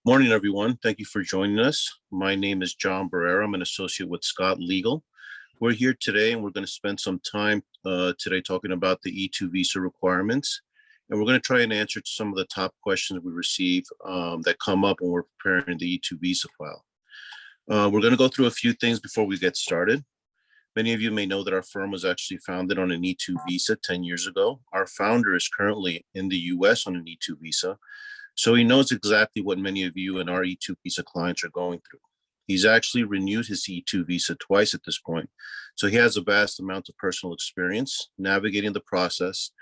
Morning, everyone. Thank you for joining us. My name is John Barrera. I'm an associate with Scott Legal. We're here today and we're going to spend some time today talking about the E-2 visa requirements. And we're going to try and answer some of the top questions we receive that come up when we're preparing the E-2 visa file. We're going to go through a few things before we get started. Many of you may know that our firm was actually founded on an E-2 visa 10 years ago. Our founder is currently in the US on an E-2 visa. So he knows exactly what many of you and our E-2 visa clients are going through. He's actually renewed his E-2 visa twice at this point. So he has a vast amount of personal experience navigating the process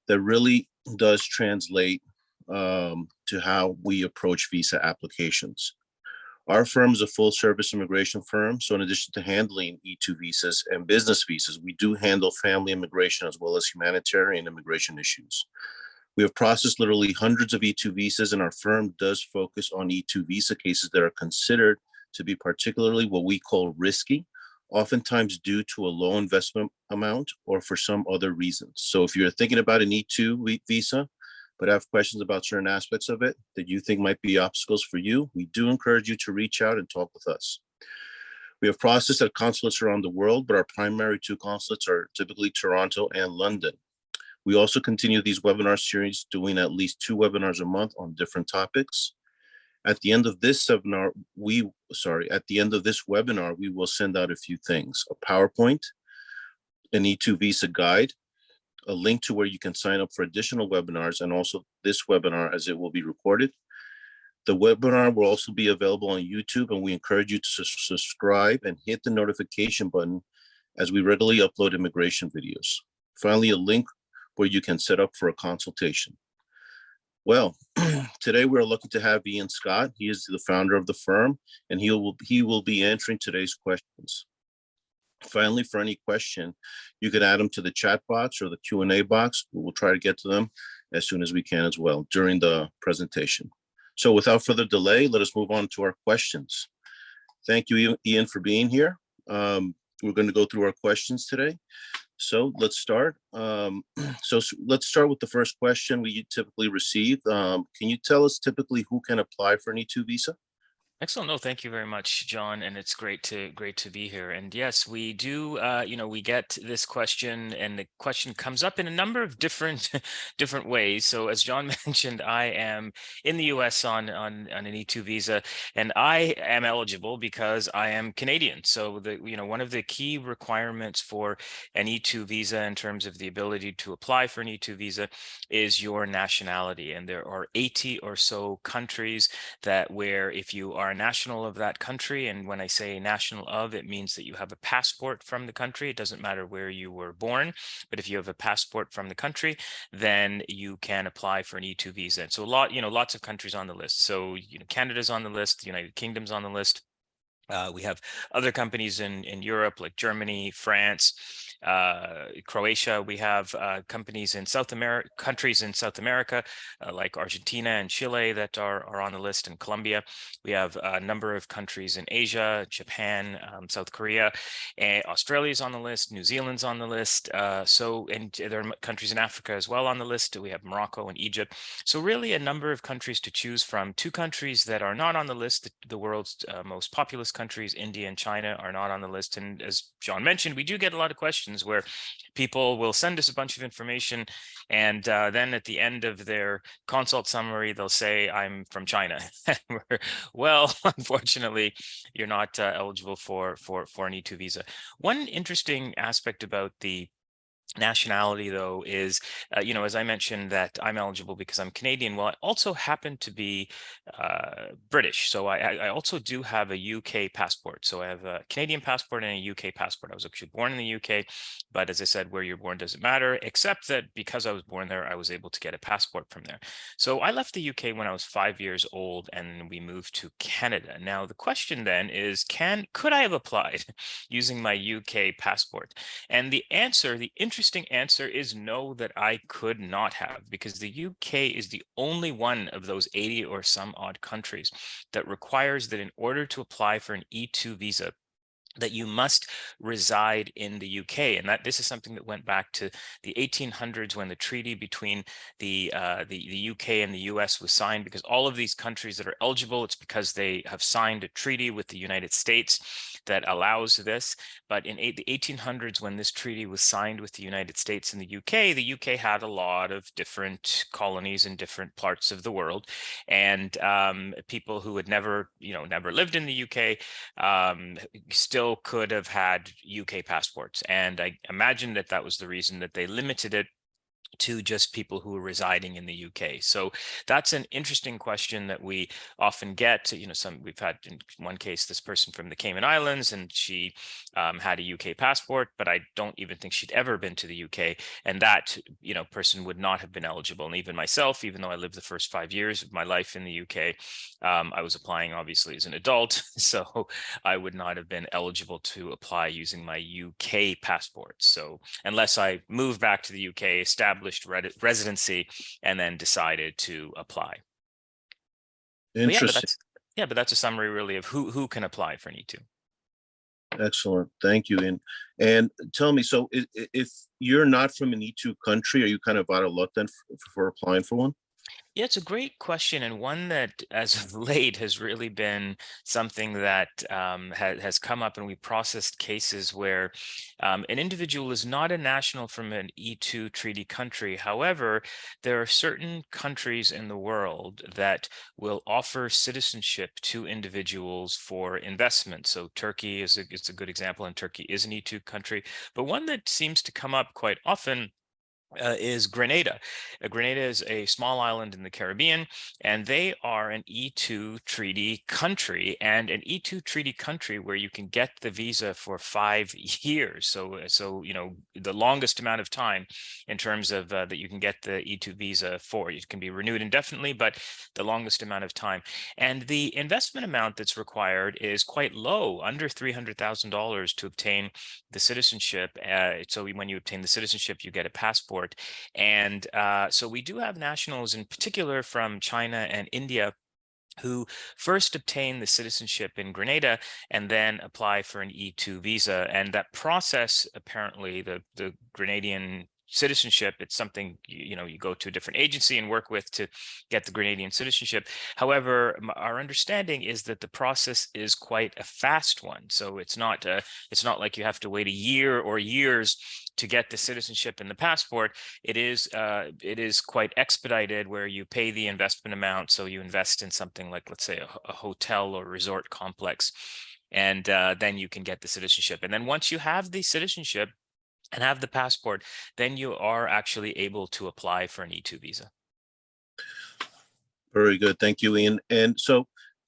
that really does translate to how we approach visa applications. Our firm is a full service immigration firm. So in addition to handling E-2 visas and business visas, we do handle family immigration as well as humanitarian immigration issues. We have processed literally hundreds of E-2 visas, and our firm does focus on E-2 visa cases that are considered to be particularly what we call risky, oftentimes due to a low investment amount or for some other reasons. So if you're thinking about an E-2 visa, but have questions about certain aspects of it that you think might be obstacles for you, we do encourage you to reach out and talk with us. We have processed at consulates around the world, but our primary two consulates are typically Toronto and London. We also continue these webinar series, doing at least 2 webinars a month on different topics. At the end of this webinar, we will send out a few things: a PowerPoint, an E-2 visa guide, a link to where you can sign up for additional webinars, and also this webinar as it will be recorded. The webinar will also be available on YouTube, and we encourage you to subscribe and hit the notification button as we regularly upload immigration videos. Finally, a link where you can set up for a consultation. Well, today we're lucky to have Ian Scott. He is the founder of the firm, and he will be answering today's questions. Finally, for any question, you can add them to the chat box or the Q&A box. We will try to get to them as soon as we can as well during the presentation. So without further delay, let us move on to our questions. Thank you, Ian, for being here. We're going to go through our questions today. So let's start. Let's start with the first question we typically receive. Can you tell us typically who can apply for an E-2 visa? Excellent. No, thank you very much, John. And it's great to be here. And yes, we do. We get this question, and the question comes up in a number of different different ways. So, as John mentioned, I am in the U.S. on an E-2 visa, and I am eligible because I am Canadian. So, one of the key requirements for an E-2 visa in terms of the ability to apply for an E-2 visa is your nationality, and there are 80 or so countries where if you are a national of that country, and when I say national of, it means that you have a passport from the country. It doesn't matter where you were born, but if you have a passport from the country, then you can apply for an E-2 visa. And so lots of countries on the list. So Canada's on the list, the United Kingdom's on the list. We have other companies in Europe like Germany, France, Croatia. We have companies in countries in South America like Argentina and Chile that are on the list, and Colombia. We have a number of countries in Asia, Japan, South Korea, and Australia's on the list. New Zealand's on the list. And there are countries in Africa as well on the list. We have Morocco and Egypt. So really a number of countries to choose from. 2 countries that are not on the list, the world's most populous countries, India and China, are not on the list. And as John mentioned, we do get a lot of questions where people will send us a bunch of information, and then at the end of their consult summary, they'll say, I'm from China. Well, unfortunately, you're not eligible for an E-2 visa. One interesting aspect about the nationality, though, is as I mentioned, that I'm eligible because I'm Canadian. Well, I also happen to be British, so I also do have a UK passport. So I have a Canadian passport and a UK passport. I was actually born in the UK, but as I said, where you're born doesn't matter, except that because I was born there, I was able to get a passport from there. So I left the UK when I was 5 years old, and we moved to Canada. Now the question then is, could I have applied using my UK passport? And the interesting answer is no, that I could not have, because the UK is the only one of those 80 or some odd countries that requires that in order to apply for an E-2 visa, that you must reside in the UK, and that this is something that went back to the 1800s when the treaty between the UK and the US was signed. Because all of these countries that are eligible, it's because they have signed a treaty with the United States that allows this. But in the 1800s, when this treaty was signed with the United States and the UK had a lot of different colonies in different parts of the world, and people who had never lived in the UK still could have had UK passports. And I imagine that that was the reason that they limited it to just people who are residing in the UK. So that's an interesting question that we often get. We've had in one case this person from the Cayman Islands, and she had a UK passport, but I don't even think she'd ever been to the UK, and that person would not have been eligible. And even myself, even though I lived the first 5 years of my life in the UK, I was applying obviously as an adult, so I would not have been eligible to apply using my UK passport. So unless I moved back to the UK, established residency, and then decided to apply. But Interesting. but that's a summary really of who can apply for an E-2. Excellent. Thank you. And tell me, so if you're not from an E2 country, are you kind of out of luck then for applying for one? Yeah, it's a great question, and one that, as of late, has really been something that has come up, and we processed cases where an individual is not a national from an E2 treaty country. However, there are certain countries in the world that will offer citizenship to individuals for investment. So Turkey is a good example, and Turkey is an E2 country. But one that seems to come up quite often is Grenada. Grenada is a small island in the Caribbean, and they are an E2 treaty country, and an E2 treaty country where you can get the visa for 5 years. So the longest amount of time in terms of that you can get the E2 visa for. It can be renewed indefinitely, but the longest amount of time. And the investment amount that's required is quite low, under $300,000 to obtain the citizenship. So when you obtain the citizenship, you get a passport. And so we do have nationals in particular from China and India who first obtain the citizenship in Grenada and then apply for an E2 visa. And that process, apparently, the Grenadian citizenship, it's something you go to a different agency and work with to get the Grenadian citizenship. However, our understanding is that the process is quite a fast one. So it's not like you have to wait a year or years to get the citizenship and the passport. It is quite expedited, where you pay the investment amount. So you invest in something like, let's say, a hotel or resort complex, and then you can get the citizenship. And then once you have the citizenship and have the passport, then you are actually able to apply for an E2 visa. Very good. Thank you, Ian. And so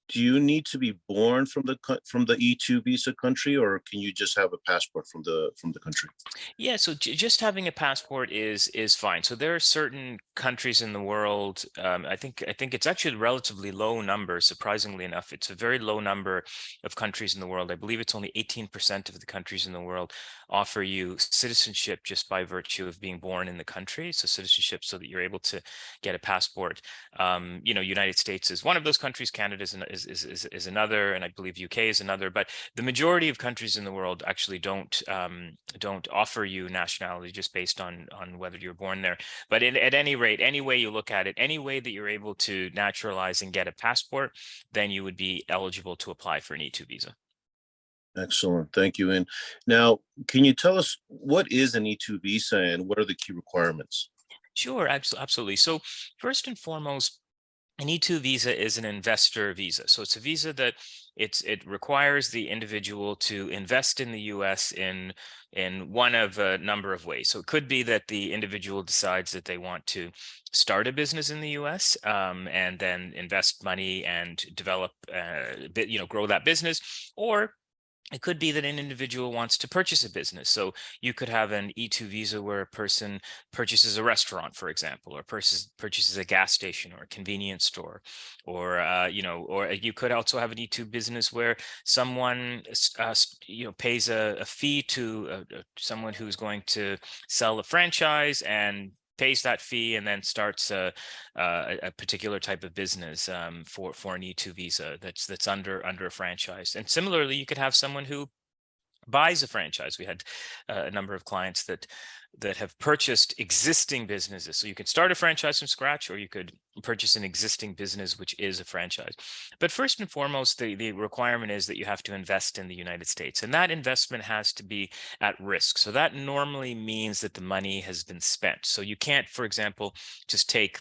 do you need to be born from the E2 visa country, or can you just have a passport from the country? Yeah, so just having a passport is fine. So there are certain countries in the world. I think it's actually a relatively low number. Surprisingly enough, it's a very low number of countries in the world. I believe it's only 18% of the countries in the world offer you citizenship just by virtue of being born in the country. So citizenship, so that you're able to get a passport. United States is one of those countries. Canada is another, and I believe UK is another. But the majority of countries in the world actually don't offer you nationality just based on whether you're born there. But at any rate, any way you look at it, any way that you're able to naturalize and get a passport, then you would be eligible to apply for an E2 visa. Excellent. Thank you. And now, can you tell us what is an E2 visa and what are the key requirements? Sure, absolutely. So first and foremost, an E2 visa is an investor visa. So it's a visa that it requires the individual to invest in the US in one of a number of ways. So it could be that the individual decides that they want to start a business in the US, and then invest money and develop grow that business. Or it could be that an individual wants to purchase a business. So you could have an E2 visa where a person purchases a restaurant, for example, or purchases a gas station or a convenience store, or or you could also have an E2 business where someone pays a fee to someone who's going to sell a franchise, and pays that fee and then starts a particular type of business for an E2 visa that's under a franchise. And similarly, you could have someone who buys a franchise. We had a number of clients that have purchased existing businesses. So you could start a franchise from scratch, or you could purchase an existing business, which is a franchise. But first and foremost, the requirement is that you have to invest in the United States, and that investment has to be at risk. So that normally means that the money has been spent. So you can't, for example, just take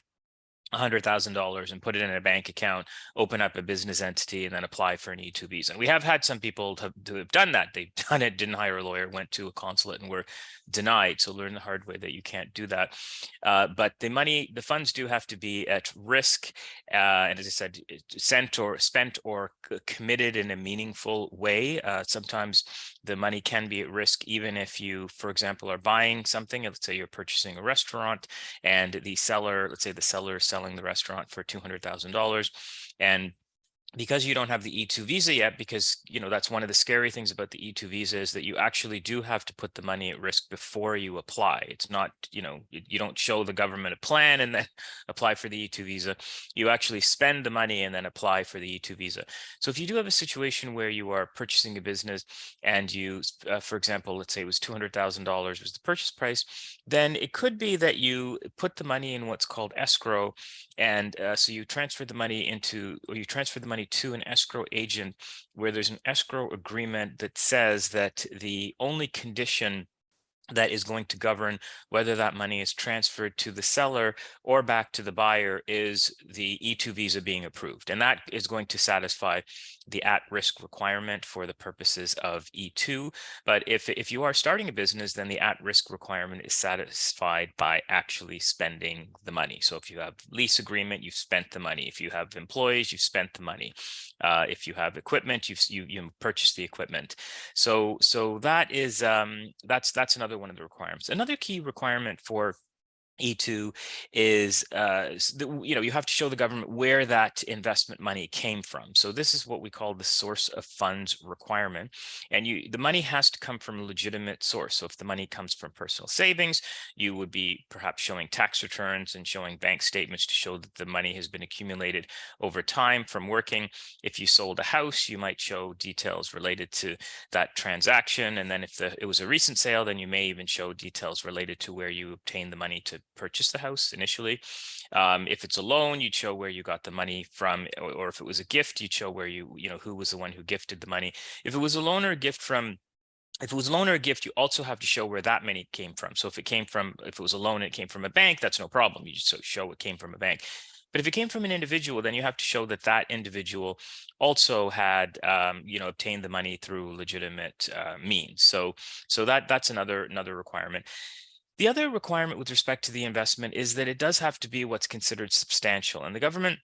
$100,000 and put it in a bank account, open up a business entity, and then apply for an E-2 visa. And we have had some people to have done that. They've done it, didn't hire a lawyer, went to a consulate and were denied. So learn the hard way that you can't do that. But the funds do have to be at risk. And as I said, spent or committed in a meaningful way. Sometimes the money can be at risk, even if you, for example, are buying something. Let's say you're purchasing a restaurant, and the seller, let's say the seller is selling the restaurant for $200,000, and because you don't have the E-2 visa yet, because that's one of the scary things about the E-2 visa, is that you actually do have to put the money at risk before you apply. It's not, you don't show the government a plan and then apply for the E-2 visa. You actually spend the money and then apply for the E-2 visa. So if you do have a situation where you are purchasing a business and you, for example, let's say it was $200,000 was the purchase price, then it could be that you put the money in what's called escrow. And so you transfer the money to an escrow agent, where there's an escrow agreement that says that the only condition that is going to govern whether that money is transferred to the seller or back to the buyer is the E-2 visa being approved. And that is going to satisfy the at-risk requirement for the purposes of E-2. But if you are starting a business, then the at-risk requirement is satisfied by actually spending the money. So if you have lease agreement, you've spent the money. If you have employees, you've spent the money. If you have equipment, you purchased the equipment. So that is that's another one of the requirements. Another key requirement for E-2 is you have to show the government where that investment money came from. So this is what we call the source of funds requirement, and the money has to come from a legitimate source. So if the money comes from personal savings, you would be perhaps showing tax returns and showing bank statements to show that the money has been accumulated over time from working. If you sold a house, you might show details related to that transaction, and then if it was a recent sale, then you may even show details related to where you obtained the money to purchase the house initially. If it's a loan, you'd show where you got the money from, or if it was a gift, you'd show where who was the one who gifted the money. If it was a loan or a gift, you also have to show where that money came from. So if it was a loan and it came from a bank, that's no problem. You just show it came from a bank. But if it came from an individual, then you have to show that that individual also had, obtained the money through legitimate means. So that's another requirement. The other requirement with respect to the investment is that it does have to be what's considered substantial, and the government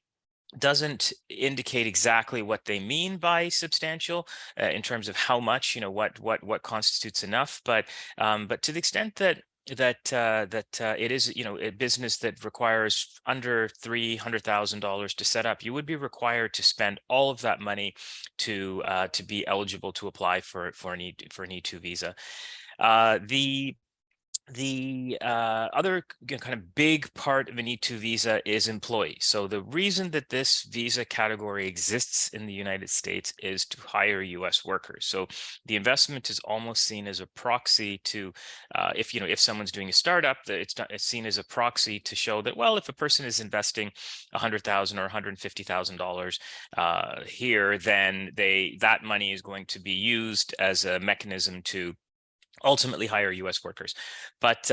doesn't indicate exactly what they mean by substantial in terms of how much, what constitutes enough. But to the extent that it is, a business that requires under $300,000 to set up, you would be required to spend all of that money to be eligible to apply for an E-2 visa. The other kind of big part of an E-2 visa is employees. So the reason that this visa category exists in the United States is to hire U.S. workers. So the investment is almost seen as a proxy to, if someone's doing a startup, it's seen as a proxy to show that, well, if a person is investing $100,000 or $150,000 here, then that money is going to be used as a mechanism to ultimately hire U.S. workers. But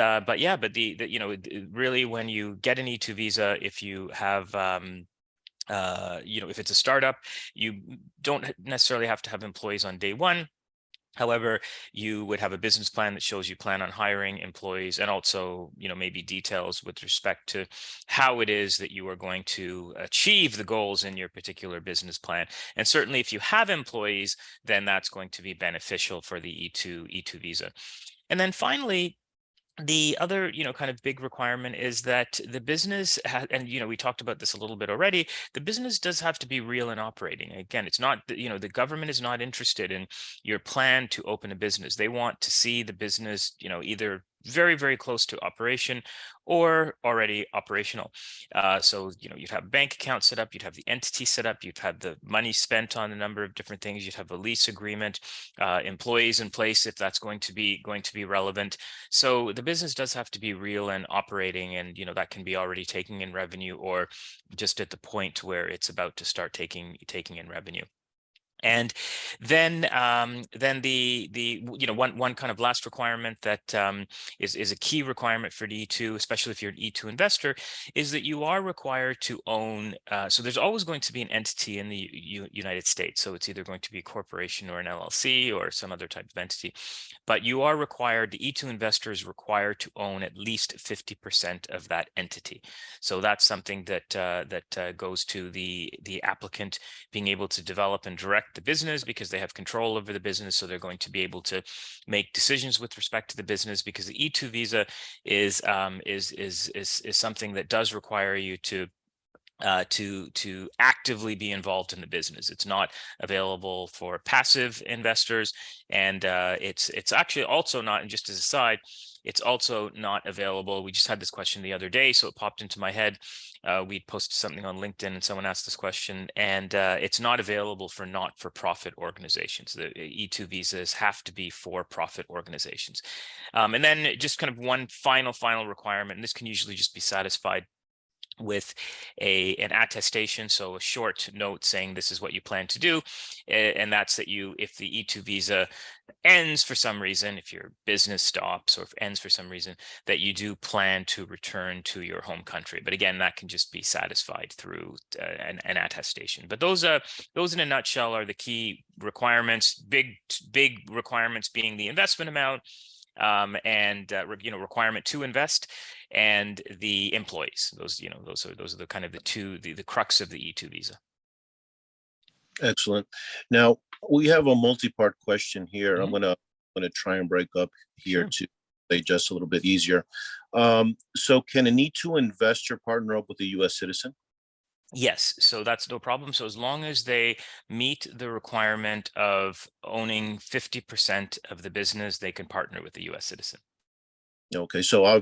really, when you get an E-2 visa, if you have if it's a startup, you don't necessarily have to have employees on day one. However, you would have a business plan that shows you plan on hiring employees, and also, maybe details with respect to how it is that you are going to achieve the goals in your particular business plan. And certainly if you have employees, then that's going to be beneficial for the E-2 visa. And then finally, the other, kind of big requirement is that the business and we talked about this a little bit already, the business does have to be real and operating. Again, it's not, the government is not interested in your plan to open a business. They want to see the business, either very, very close to operation or already operational. So, you'd have a bank account set up, you'd have the entity set up, you'd have the money spent on a number of different things, you'd have a lease agreement, employees in place if that's going to be relevant. So the business does have to be real and operating, and that can be already taking in revenue or just at the point where it's about to start taking in revenue. And then the one kind of last requirement that is a key requirement for the E2, especially if you're an E2 investor, is that you are required to own. So there's always going to be an entity in the United States. So it's either going to be a corporation or an LLC or some other type of entity. But you are required, the E2 investor is required to own at least 50% of that entity. So that's something that goes to the applicant being able to develop and direct the business, because they have control over the business. So they're going to be able to make decisions with respect to the business, because the E2 visa is something that does require you to actively be involved in the business. It's not available for passive investors, and it's actually also not. And just as a side, it's also not available. We just had this question the other day, so it popped into my head. We posted something on LinkedIn, and someone asked this question, and it's not available for not-for-profit organizations. The E2 visas have to be for-profit organizations. And then just kind of one final requirement, and this can usually just be satisfied with an attestation, so a short note saying this is what you plan to do, and that's that if the E2 visa ends for some reason, if your business stops or if ends for some reason, that you do plan to return to your home country. But again, that can just be satisfied through an attestation. But those in a nutshell are the key requirements. Big requirements being the investment amount, and requirement to invest, and the employees. Those are the kind of the crux of the E2 visa. Excellent. Now we have a multi-part question here. I'm gonna try and break up here to digest a little bit easier. So can an E2 investor partner up with a U.S. citizen? Yes, so that's no problem. So as long as they meet the requirement of owning 50% of the business, they can partner with a U.S. citizen. Okay, so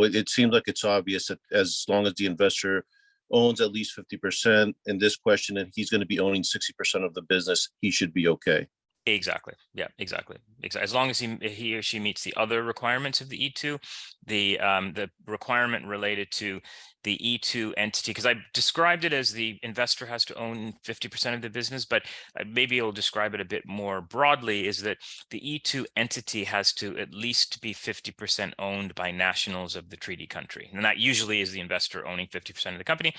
it seems like it's obvious that as long as the investor owns at least 50% in this question, and he's going to be owning 60% of the business, he should be okay. Exactly. Yeah, exactly. As long as he or she meets the other requirements of the E2, the requirement related to the E2 entity, because I described it as the investor has to own 50% of the business, but maybe I'll describe it a bit more broadly, is that the E2 entity has to at least be 50% owned by nationals of the treaty country. And that usually is the investor owning 50% of the company.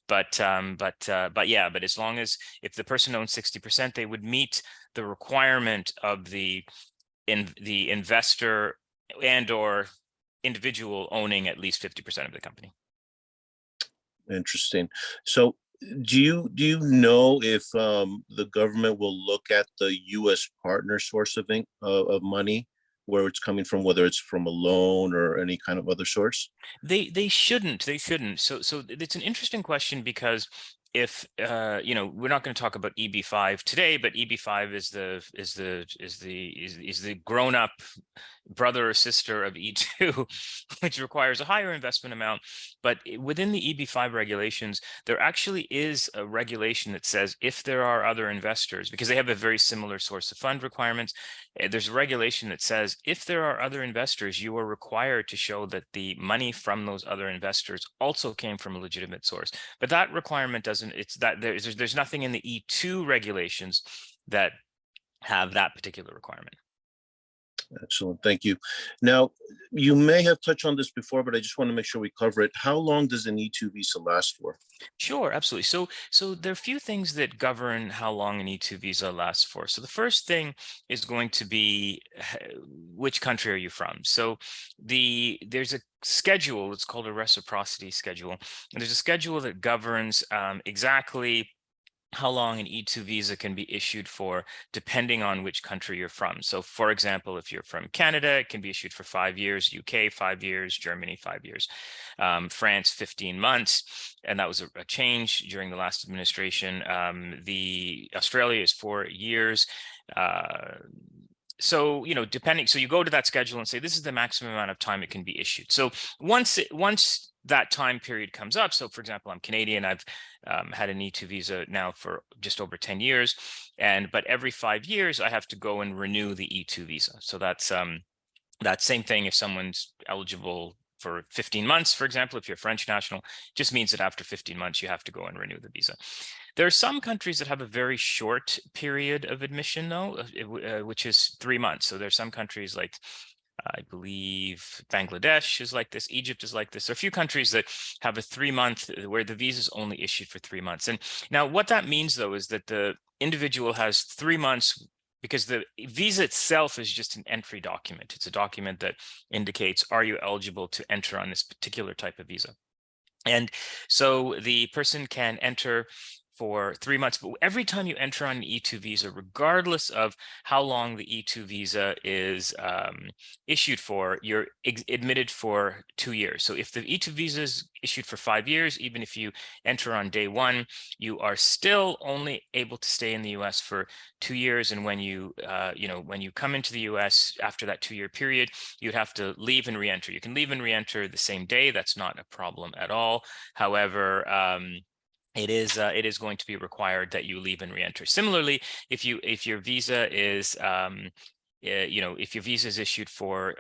But as long as if the person owns 60%, they would meet the requirement of the investor and or individual owning at least 50% of the company. Interesting. So do you know if the government will look at the U.S. partner source of money, where it's coming from, whether it's from a loan or any kind of other source? They shouldn't. So it's an interesting question, because if we're not going to talk about EB5 today, but EB5 is the grown-up brother or sister of E2, which requires a higher investment amount. But within the EB5 regulations, there actually is a regulation that says if there are other investors, because they have a very similar source of fund requirements, there's a regulation that says if there are other investors, you are required to show that the money from those other investors also came from a legitimate source. But that requirement doesn't, it's that there's nothing in the E2 regulations that have that particular requirement. Excellent. Thank you. Now, you may have touched on this before, but I just want to make sure we cover it. How long does an E2 visa last for? Sure, absolutely. So there are a few things that govern how long an E2 visa lasts for. So the first thing is going to be which country are you from? So there's a schedule, it's called a reciprocity schedule. And there's a schedule that governs exactly how long an E2 visa can be issued for, depending on which country you're from. So for example, if you're from Canada, it can be issued for 5 years, UK 5 years, Germany 5 years, France 15 months, and that was a change during the last administration. The Australia is 4 years. so, depending, so you go to that schedule and say, this is the maximum amount of time it can be issued. So once that time period comes up, so for example, I'm Canadian, I've had an E2 visa now for just over 10 years, but every 5 years I have to go and renew the E2 visa. So that's that same thing if someone's eligible for 15 months, for example, if you're French national, just means that after 15 months, you have to go and renew the visa. There are some countries that have a very short period of admission, though, which is 3 months. So there's some countries like, I believe Bangladesh is like this, Egypt is like this. There are a few countries that have a 3 month where the visa is only issued for 3 months. And now what that means, though, is that the individual has 3 months, because the visa itself is just an entry document. It's a document that indicates, are you eligible to enter on this particular type of visa? And so the person can enter for 3 months, but every time you enter on an E2 visa, regardless of how long the E2 visa is issued for, you're admitted for 2 years. So if the E2 visa is issued for 5 years, even if you enter on day one, you are still only able to stay in the US for 2 years. And when you come into the US after that 2-year period, you'd have to leave and re-enter. You can leave and re-enter the same day. That's not a problem at all. However, it is going to be required that you leave and re-enter. Similarly, if your visa is if your visa is issued for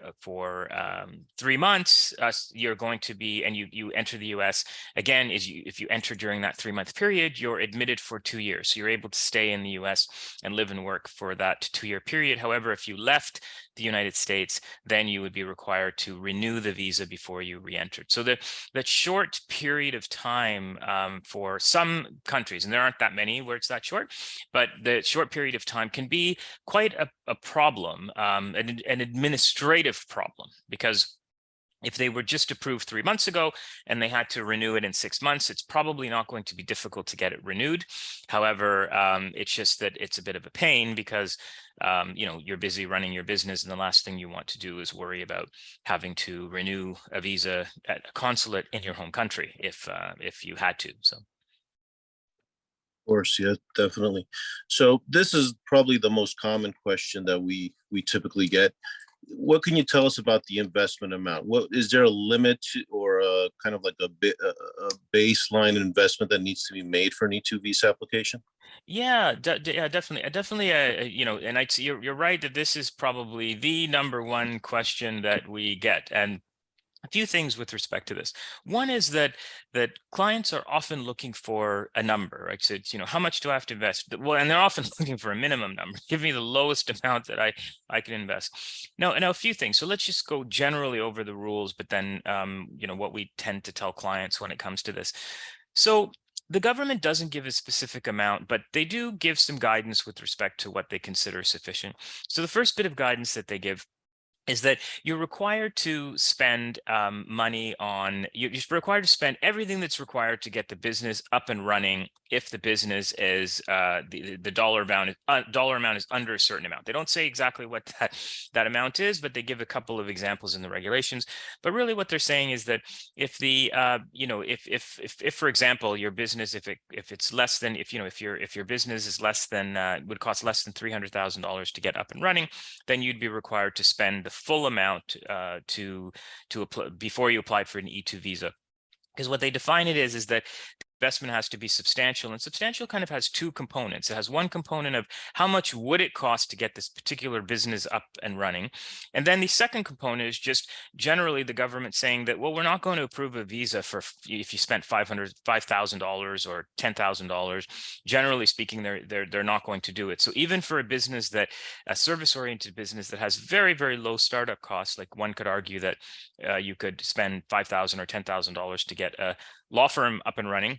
3 months, you're going to be, and you enter the US again, if you enter during that 3-month period, you're admitted for 2 years. So you're able to stay in the US and live and work for that 2-year period. However, if you left the United States, then you would be required to renew the visa before you re-entered. So that short period of time for some countries, and there aren't that many where it's that short, but the short period of time can be quite a problem, an administrative problem, because if they were just approved 3 months ago and they had to renew it in 6 months, it's probably not going to be difficult to get it renewed. However, it's just that it's a bit of a pain because you're busy running your business, and the last thing you want to do is worry about having to renew a visa at a consulate in your home country if you had to. So. Of course, yeah, definitely. So this is probably the most common question that we typically get. What can you tell us about the investment amount? What is there a limit or a kind of like a baseline investment that needs to be made for an E2 visa application? Yeah, yeah, definitely. And you're right that this is probably the number one question that we get, and a few things with respect to this. One is that clients are often looking for a number, right? So it's, how much do I have to invest? Well, and they're often looking for a minimum number. Give me the lowest amount that I can invest. Now, a few things. So let's just go generally over the rules, but then what we tend to tell clients when it comes to this. So the government doesn't give a specific amount, but they do give some guidance with respect to what they consider sufficient. So the first bit of guidance that they give is that you're required to spend money on, you're required to spend everything that's required to get the business up and running if the business is the dollar amount is under a certain amount. They don't say exactly what that amount is, but they give a couple of examples in the regulations. But really what they're saying is that if the if for example your business, if it's less than, if your business is less than would cost less than $300,000 to get up and running, then you'd be required to spend the full amount to apply before you applied for an E2 visa. Because what they define it is that investment has to be substantial, and substantial kind of has two components. It has one component of how much would it cost to get this particular business up and running, and then the second component is just generally the government saying that, well, we're not going to approve a visa for if you spent $5,000 or $10,000. Generally speaking, they're not going to do it. So even for a service-oriented business that has very, very low startup costs, like one could argue that you could spend $5,000 or $10,000 to get a law firm up and running,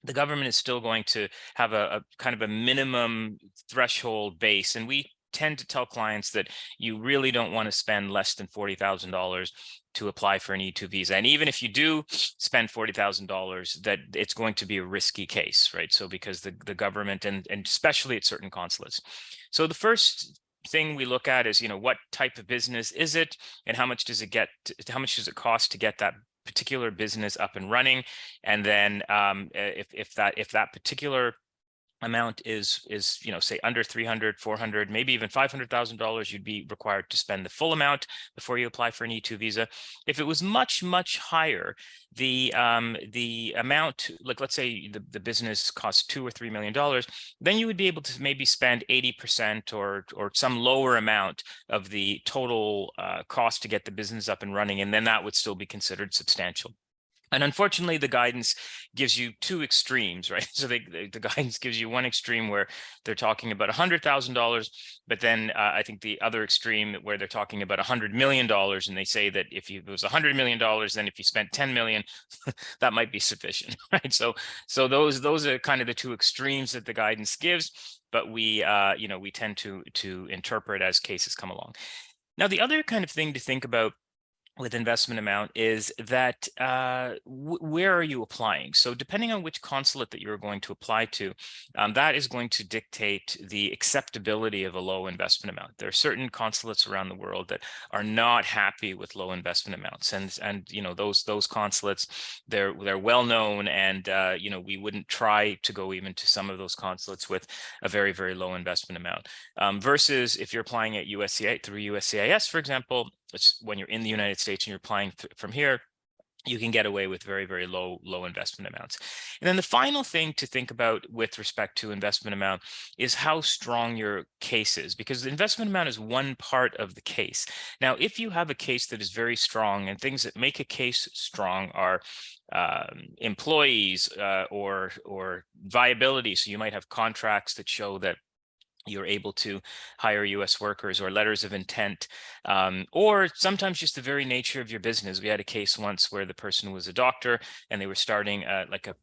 the government is still going to have a kind of a minimum threshold base. And we tend to tell clients that you really don't want to spend less than $40,000 to apply for an E2 visa. And even if you do spend $40,000, that it's going to be a risky case, right? So because the government, and especially at certain consulates. So the first thing we look at is, what type of business is it, and how much does it cost to get that particular business up and running? And then if that particular amount is say under 300, 400, maybe even $500,000, you'd be required to spend the full amount before you apply for an E-2 visa. If it was much higher, the amount, like let's say the business costs $2 or $3 million, then you would be able to maybe spend 80% or some lower amount of the total cost to get the business up and running, and then that would still be considered substantial. And unfortunately, the guidance gives you two extremes, right? So the guidance gives you one extreme where they're talking about $100,000, but then I think the other extreme where they're talking about $100 million, and they say that if it was $100 million, then if you spent 10 million, that might be sufficient, right? So those are kind of the two extremes that the guidance gives, but we we tend to interpret as cases come along. Now, the other kind of thing to think about with investment amount is that where are you applying? So depending on which consulate that you're going to apply to, that is going to dictate the acceptability of a low investment amount. There are certain consulates around the world that are not happy with low investment amounts, and those consulates, they're well known, and we wouldn't try to go even to some of those consulates with a very low investment amount. Versus if you're applying at USCIS through USCIS, for example, which when you're in the United States and you're applying from here, you can get away with very low investment amounts. And then the final thing to think about with respect to investment amount is how strong your case is, because the investment amount is one part of the case. Now, if you have a case that is very strong, and things that make a case strong are employees or viability. So you might have contracts that show that you're able to hire U.S. workers, or letters of intent, or sometimes just the very nature of your business. We had a case once where the person was a doctor and they were starting like a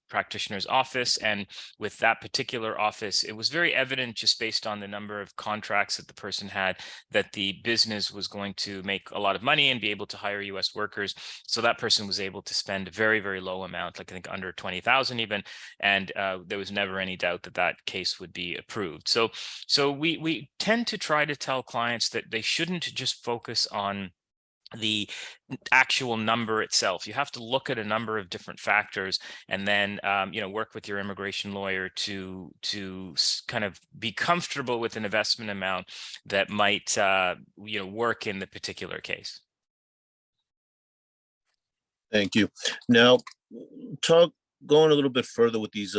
practitioner's office. And with that particular office, it was very evident just based on the number of contracts that the person had that the business was going to make a lot of money and be able to hire U.S. workers. So that person was able to spend a very low amount, like I think under 20,000 even. And there was never any doubt that that case would be approved. So we tend to try to tell clients that they shouldn't just focus on the actual number itself. You have to look at a number of different factors, and then work with your immigration lawyer to kind of be comfortable with an investment amount that might work in the particular case. Thank you. Now, going a little bit further with these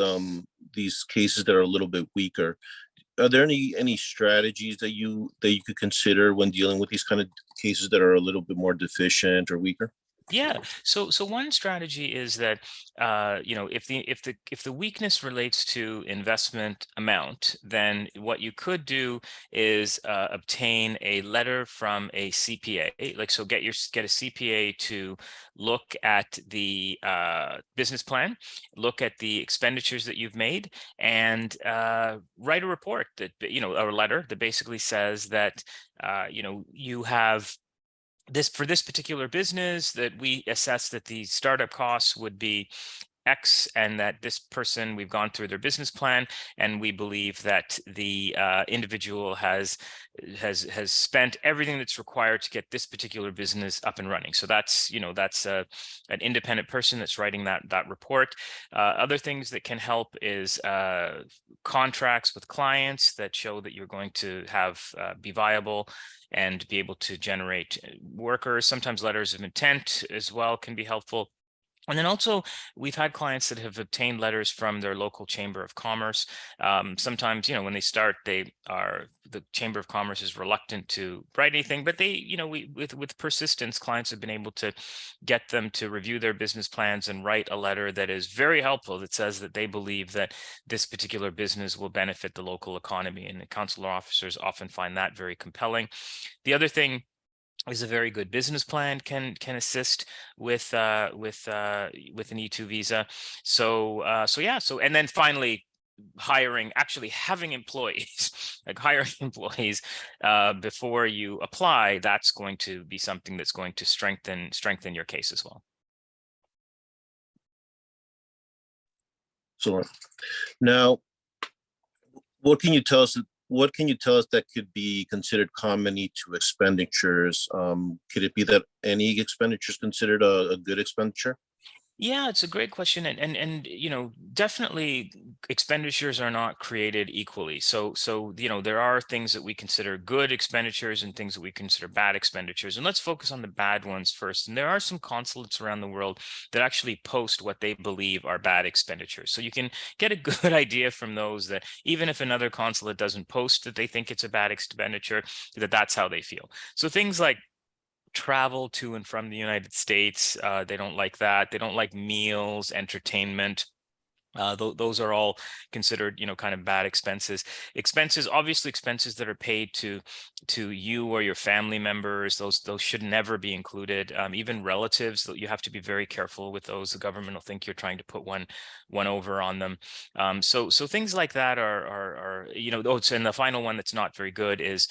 cases that are a little bit weaker. Are there any strategies that you could consider when dealing with these kind of cases that are a little bit more deficient or weaker? Yeah. So one strategy is that if the weakness relates to investment amount, then what you could do is obtain a letter from a CPA. Like, so get a CPA to look at the business plan, look at the expenditures that you've made, and write a report that or a letter that basically says that you have for this particular business, that we assess that the startup costs would be X, and that this person, we've gone through their business plan, and we believe that the individual has spent everything that's required to get this particular business up and running. So that's an independent person that's writing that report. Other things that can help is contracts with clients that show that you're going to have be viable and be able to generate workers. Sometimes letters of intent as well can be helpful. And then also, we've had clients that have obtained letters from their local chamber of commerce. Sometimes, when they start, the chamber of commerce is reluctant to write anything, but they, with persistence, clients have been able to get them to review their business plans and write a letter that is very helpful, that says that they believe that this particular business will benefit the local economy. And the consular officers often find that very compelling. The other thing is a very good business plan can assist with an E-2 visa. So and then finally, having employees, like hiring employees before you apply, that's going to be something that's going to strengthen your case as well. So now, what can you tell us that could be considered common E-2 expenditures? Could it be that any expenditure is considered a good expenditure? Yeah, it's a great question, and definitely expenditures are not created equally. So there are things that we consider good expenditures and things that we consider bad expenditures. And let's focus on the bad ones first. And there are some consulates around the world that actually post what they believe are bad expenditures. So you can get a good idea from those that even if another consulate doesn't post that they think it's a bad expenditure, that's how they feel. So things like travel to and from the United States. They don't like that. They don't like meals, entertainment. Those are all considered, kind of bad expenses. Obviously, expenses that are paid to you or your family members. Those should never be included. Even relatives, you have to be very careful with those. The government will think you're trying to put one over on them. So things like that are oh, and the final one that's not very good is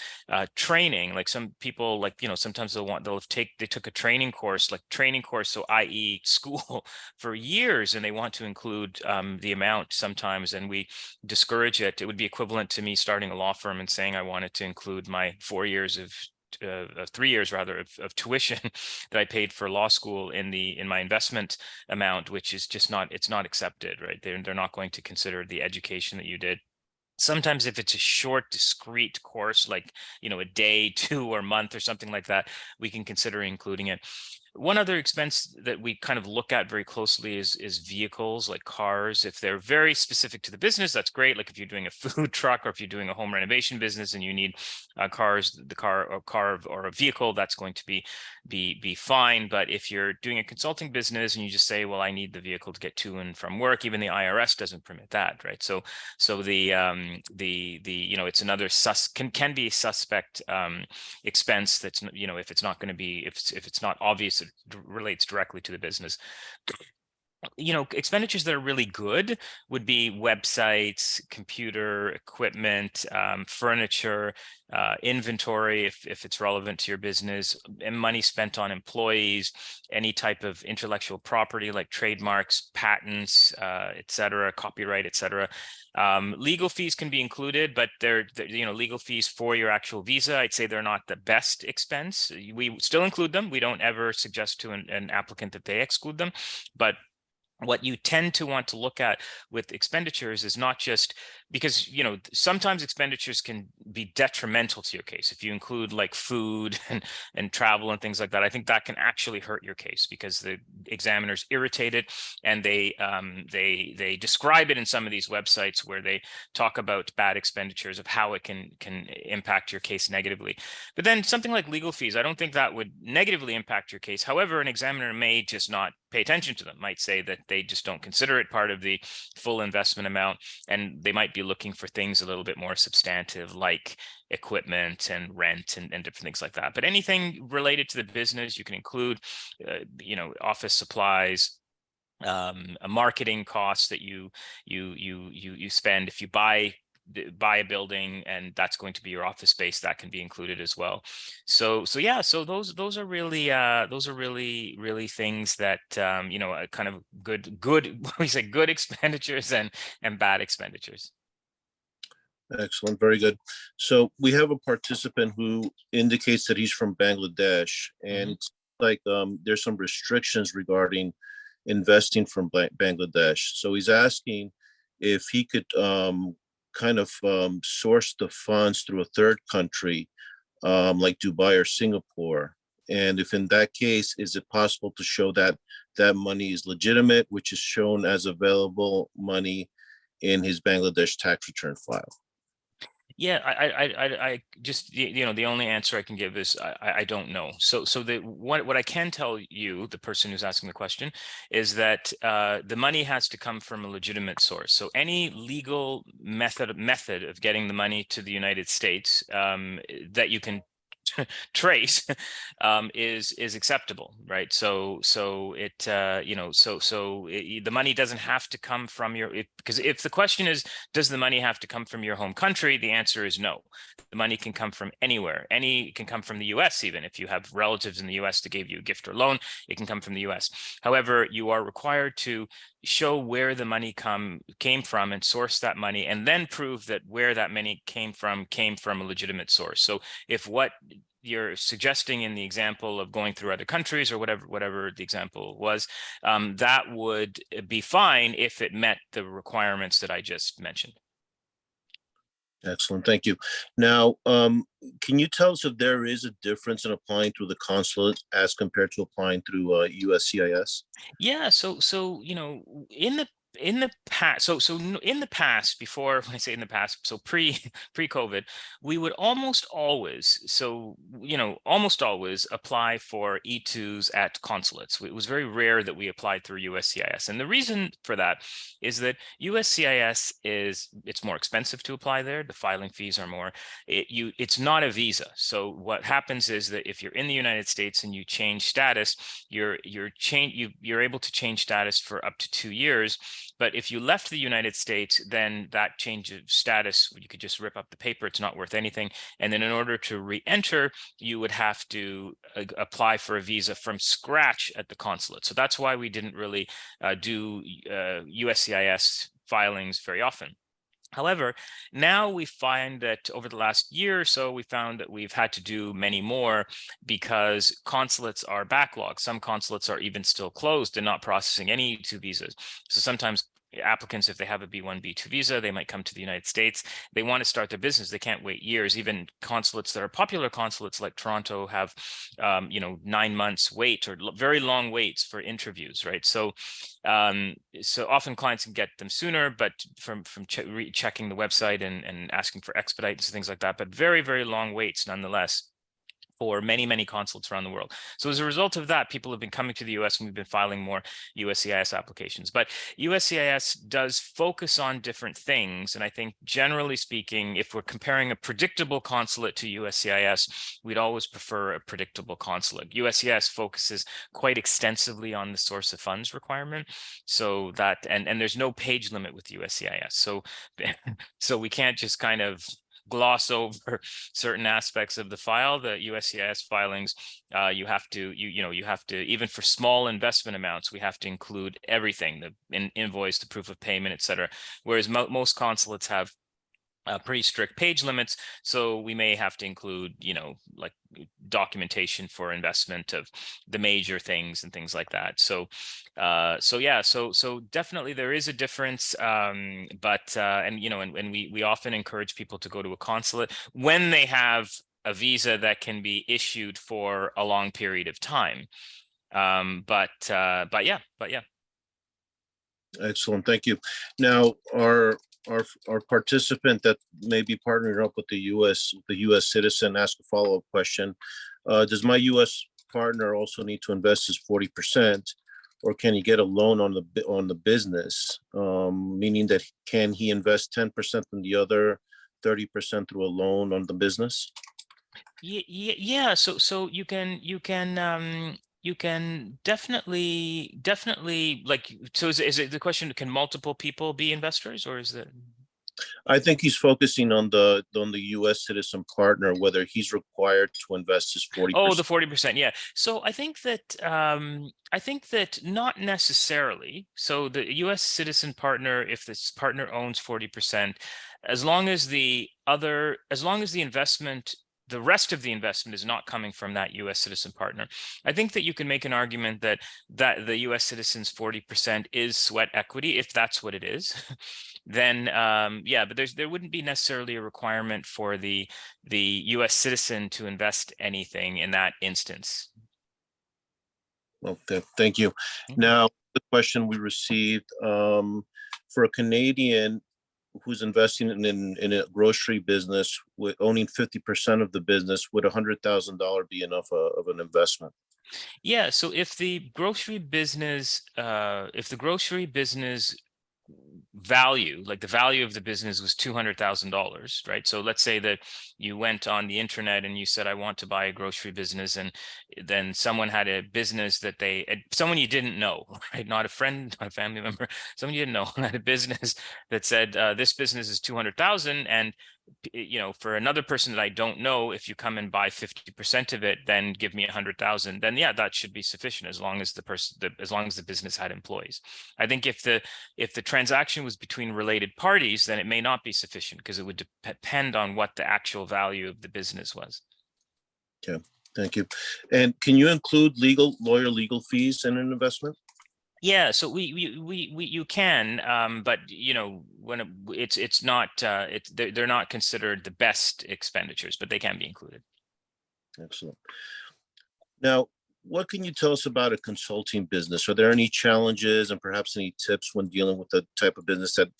training. Like some people, like sometimes they took a training course, so i.e. school for years, and they want to include the amount sometimes, and we discourage it. It would be equivalent to me starting a law firm and saying I wanted to include my 4 years of 3 years rather of tuition that I paid for law school in my investment amount, which is just it's not accepted, right? They're not going to consider the education that you did. Sometimes if it's a short, discrete course, like, a day, 2 or month or something like that, we can consider including it. One other expense that we kind of look at very closely is vehicles, like cars. If they're very specific to the business, that's great. Like if you're doing a food truck or if you're doing a home renovation business and you need cars, the car or a vehicle, that's going to be fine. But if you're doing a consulting business and you just say, well, I need the vehicle to get to and from work, even the IRS doesn't permit that, right? So it's another can be a suspect expense that's, if it's not going to be, if it's not obvious it relates directly to the business. Expenditures that are really good would be websites, computer equipment, furniture, inventory, if it's relevant to your business, and money spent on employees, any type of intellectual property like trademarks, patents, etc., copyright, etc. Legal fees can be included, but they're legal fees for your actual visa, I'd say they're not the best expense. We still include them. We don't ever suggest to an applicant that they exclude them, but what you tend to want to look at with expenditures is not just because, sometimes expenditures can be detrimental to your case. If you include like food and travel and things like that, I think that can actually hurt your case because the examiner's irritated and they describe it in some of these websites where they talk about bad expenditures of how it can impact your case negatively. But then something like legal fees, I don't think that would negatively impact your case. However, an examiner may just not pay attention to them, might say that they just don't consider it part of the full investment amount, and they might be looking for things a little bit more substantive like equipment and rent and different things like that. But anything related to the business, you can include, office supplies, a marketing cost that you spend if you buy a building and that's going to be your office space, that can be included as well. So those are really things that kind of good we say good expenditures and bad expenditures. Excellent, very good. So we have a participant who indicates that he's from Bangladesh, and it's like there's some restrictions regarding investing from Bangladesh. So he's asking if he could kind of source the funds through a third country, like Dubai or Singapore. And if in that case, is it possible to show that that money is legitimate, which is shown as available money in his Bangladesh tax return file? Yeah, I just the only answer I can give is I don't know. So what I can tell you, the person who's asking the question, is that the money has to come from a legitimate source. So any legal method of getting the money to the United States that you can trace is acceptable, right? So the money doesn't have to come from because if the question is, does the money have to come from your home country? The answer is no. The money can come from anywhere. It can come from the US, even if you have relatives in the US that gave you a gift or loan, it can come from the US. However, you are required to show where the money came from and source that money, and then prove that where that money came from a legitimate source. So if what you're suggesting in the example of going through other countries or whatever the example was, that would be fine if it met the requirements that I just mentioned. Excellent, thank you. Now, can you tell us if there is a difference in applying through the consulate as compared to applying through USCIS? Yeah, so in the past, in the past, before, when I say in the past, so pre-COVID, we would almost always, almost always apply for E-2s at consulates. It was very rare that we applied through USCIS, and the reason for that is that USCIS it's more expensive to apply there. The filing fees are more. It's not a visa. So what happens is that if you're in the United States and you change status, you're able to change status for up to 2 years. But if you left the United States, then that change of status, you could just rip up the paper. It's not worth anything. And then in order to re-enter, you would have to apply for a visa from scratch at the consulate. So that's why we didn't really do USCIS filings very often. However, now we find that over the last year or so, we found that we've had to do many more because consulates are backlogged. Some consulates are even still closed and not processing any E-2 visas. So sometimes applicants, if they have a B1, B2 visa, they might come to the United States. They want to start their business. They can't wait years. Even consulates that are popular consulates like Toronto have, 9 months wait or very long waits for interviews, right? So often clients can get them sooner, but from checking the website and asking for expedites and things like that, but very, very long waits nonetheless for many, many consulates around the world. So as a result of that, people have been coming to the US and we've been filing more USCIS applications. But USCIS does focus on different things. And I think generally speaking, if we're comparing a predictable consulate to USCIS, we'd always prefer a predictable consulate. USCIS focuses quite extensively on the source of funds requirement. So that, and there's no page limit with USCIS. So we can't just kind of gloss over certain aspects of the file. The USCIS filings, you have to, even for small investment amounts, we have to include everything, the invoice, the proof of payment, etc. Whereas most consulates have pretty strict page limits, so we may have to include, like documentation for investment of the major things and things like that. So definitely there is a difference, but and we often encourage people to go to a consulate when they have a visa that can be issued for a long period of time. But yeah. Excellent, thank you. Now, our participant that may be partnering up with the US citizen ask a follow-up question. Does my US partner also need to invest his 40%, or can he get a loan on the business? Meaning that can he invest 10% and the other 30% through a loan on the business? Yeah. So you can definitely like, so is it the question, can multiple people be investors, or is that? I think he's focusing on the US citizen partner, whether he's required to invest his 40%. Oh, the 40%. Yeah. So I think that not necessarily. So the US citizen partner, if this partner owns 40%, as long as the investment, the rest of the investment is not coming from that US citizen partner, I think that you can make an argument that the US citizen's 40% is sweat equity, if that's what it is. Then yeah, but there wouldn't be necessarily a requirement for the US citizen to invest anything in that instance. Okay, thank you. Now, the question we received, for a Canadian who's investing in a grocery business with owning 50% of the business, would $100,000 be enough of an investment? Yeah, so if the grocery business value, like the value of the business was $200,000, right? So let's say that you went on the internet and you said, I want to buy a grocery business, and then someone had a business that someone you didn't know, right? Not a friend, not a family member, someone you didn't know had a business that said, this business is 200,000, and for another person that I don't know, if you come and buy 50% of it, then give me 100,000, then yeah, that should be sufficient, as long as the business had employees. I think if the transaction was between related parties, then it may not be sufficient, because it would depend on what the actual value of the business was. Okay, thank you. And can you include lawyer legal fees in an investment? Yeah, so we you can, but when it's not they're not considered the best expenditures, but they can be included. Excellent. Now, what can you tell us about a consulting business? Are there any challenges and perhaps any tips when dealing with the type of business that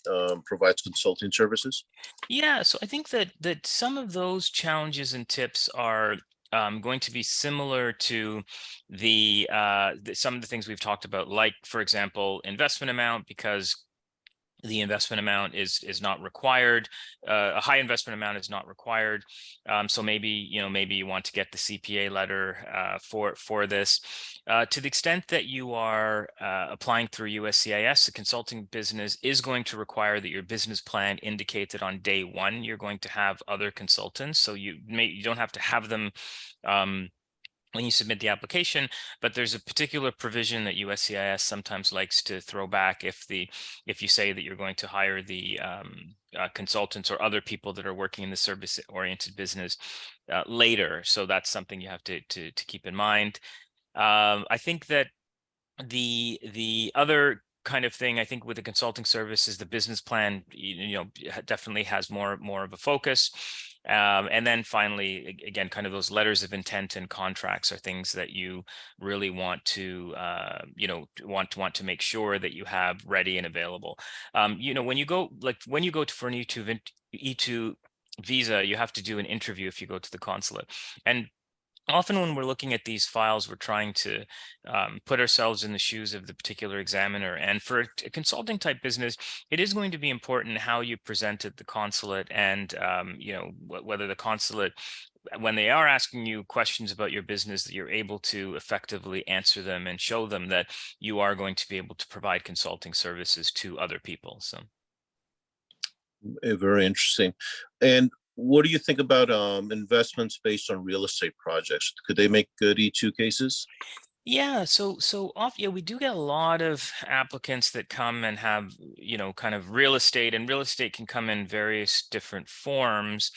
provides consulting services? Yeah, so I think that some of those challenges and tips are going to be similar to some of the things we've talked about, like for example, investment amount, because the investment amount is not required. A high investment amount is not required. So maybe you want to get the CPA letter for this. To the extent that you are applying through USCIS, the consulting business is going to require that your business plan indicate that on day one you're going to have other consultants. So you don't have to have them when you submit the application, but there's a particular provision that USCIS sometimes likes to throw back if you say that you're going to hire the consultants or other people that are working in the service-oriented business later. So that's something you have to keep in mind. I think that the other kind of thing I think with the consulting service is the business plan, definitely has more of a focus. And then finally, again, kind of those letters of intent and contracts are things that you really want to, want to make sure that you have ready and available. When you go for an E-2 visa, you have to do an interview if you go to the consulate. And often when we're looking at these files, we're trying to put ourselves in the shoes of the particular examiner. And for a consulting type business, it is going to be important how you presented the consulate, and whether the consulate, when they are asking you questions about your business, that you're able to effectively answer them and show them that you are going to be able to provide consulting services to other people. So. Very interesting. And what do you think about investments based on real estate projects? Could they make good E2 cases? Yeah, yeah, we do get a lot of applicants that come and have, kind of real estate, and real estate can come in various different forms.